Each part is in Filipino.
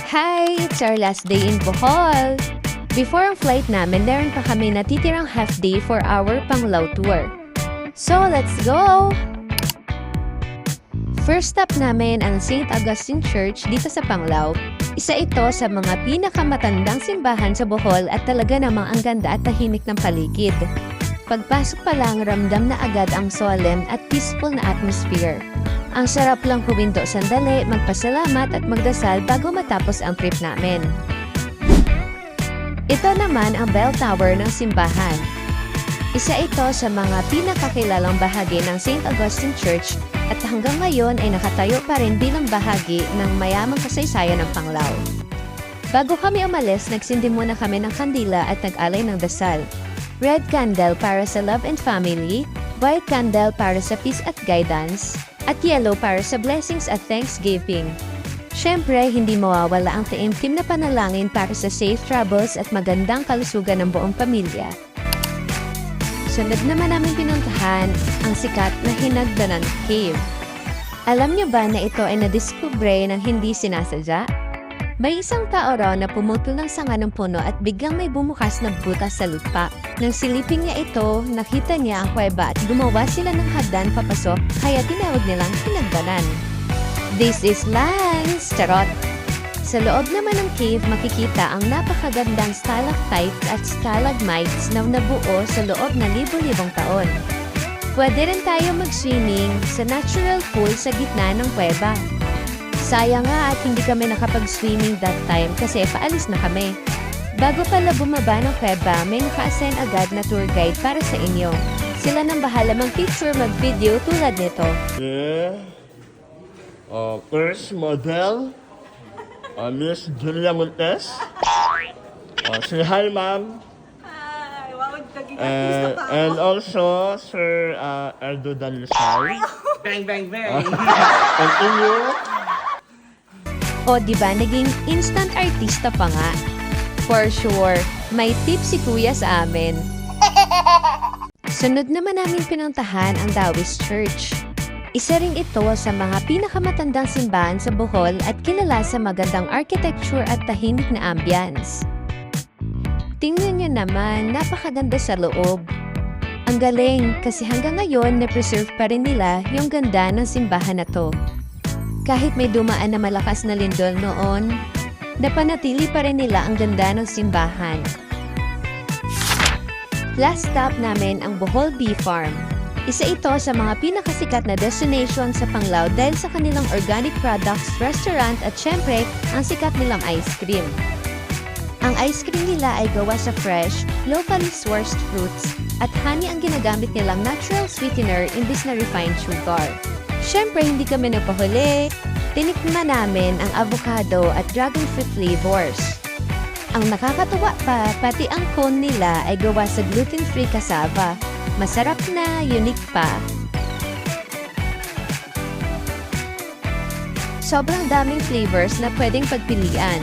Hi! It's our last day in Bohol! Before ang flight namin, meron pa kami natitirang half day for our Panglao tour. So, let's go! First stop namin ang St. Augustine Church dito sa Panglao. Isa ito sa mga pinakamatandang simbahan sa Bohol at talaga namang ang ganda at tahimik ng paligid. Pagpasok pa lang, ramdam na agad ang solemn at peaceful na atmosphere. Ang sarap lang huminto sandali, magpasalamat at magdasal bago matapos ang trip namin. Ito naman ang bell tower ng simbahan. Isa ito sa mga pinakakilalang bahagi ng St. Augustine Church at hanggang ngayon ay nakatayo pa rin bilang bahagi ng mayamang kasaysayan ng Panglao. Bago kami umalis, nagsindi muna kami ng kandila at nag-alay ng dasal. Red candle para sa love and family, white candle para sa peace at guidance, at yellow para sa blessings at thanksgiving. Siyempre, hindi mawawala ang taimtim na panalangin para sa safe travels at magandang kalusugan ng buong pamilya. Sunod naman namin pinuntahan ang sikat na Hinagdanan Cave. Alam niyo ba na ito ay nadiskubre ng hindi sinasadya? May isang tao raw na pumutol ng sanga ng puno at biglang may bumukas na butas sa lupa. Nang silipin niya ito, nakita niya ang kuweba at gumawa sila ng hagdan papasok, kaya tinawag nilang Hinagdanan. This is Lance! Charot! Sa loob naman ng cave, makikita ang napakagandang stalactites at stalagmites na nabuo sa loob ng libo-libong taon. Pwede rin tayo mag-swimming sa natural pool sa gitna ng kuweba. Sayang nga at hindi kami nakapag-swimming that time kasi paalis na kami. Bago pala bumaba ng kuweba, may naka-assign agad na tour guide para sa inyo. Sila nang bahala mag-picture, mag-video tulad nito. Yeah. First model, Miss Julia Montes. Say hi, ma'am. Hi! Wow, naging artista ka. And also, Sir Erdo Dalusay. Bang, bang, bang! Continue. O diba, naging instant artista pa nga. For sure, may tip si Kuya sa amin. Sunod naman namin pinuntahan ang Taoist Church. Isa rin ito sa mga pinakamatandang simbahan sa Bohol at kilala sa magandang architecture at tahimik na ambience. Tingnan niyo naman, napakaganda sa loob. Ang galing kasi hanggang ngayon na-preserve pa rin nila yung ganda ng simbahan na to. Kahit may dumaan na malakas na lindol noon, napanatili pa rin nila ang ganda ng simbahan. Last stop namin ang Bohol Bee Farm. Isa ito sa mga pinakasikat na destination sa Panglao dahil sa kanilang organic products, restaurant at syempre, ang sikat nilang ice cream. Ang ice cream nila ay gawa sa fresh, locally sourced fruits at honey ang ginagamit nilang natural sweetener imbis na refined sugar. Syempre, hindi kami nagpahuli. Tinikman namin ang avocado at dragon fruit flavors. Ang nakakatuwa pa, pati ang cone nila ay gawa sa gluten-free cassava. Masarap na, unique pa. Sobrang daming flavors na pwedeng pagpilian.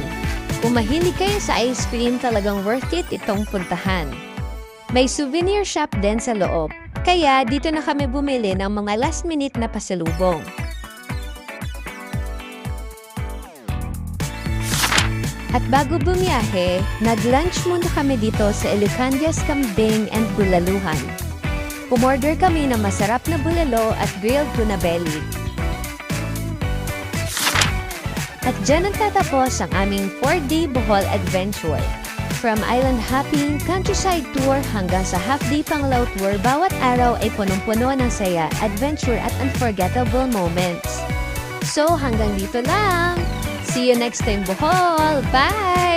Kung mahilig kayo sa ice cream, talagang worth it itong puntahan. May souvenir shop din sa loob. Kaya dito na kami bumili ng mga last minute na pasalubong. At bago bumiyahe, nag-lunch muna kami dito sa Elucandias Kambing and Bulaluhan. Umorder kami ng masarap na bulalo at grilled tuna belly. At dyan ang tatapos ang aming 4-day Bohol adventure. From island hopping, countryside tour hanggang sa half-day Panglao tour, bawat araw ay punong-puno ng saya, adventure at unforgettable moments. So hanggang dito lang! See you next time, Bohol! Bye!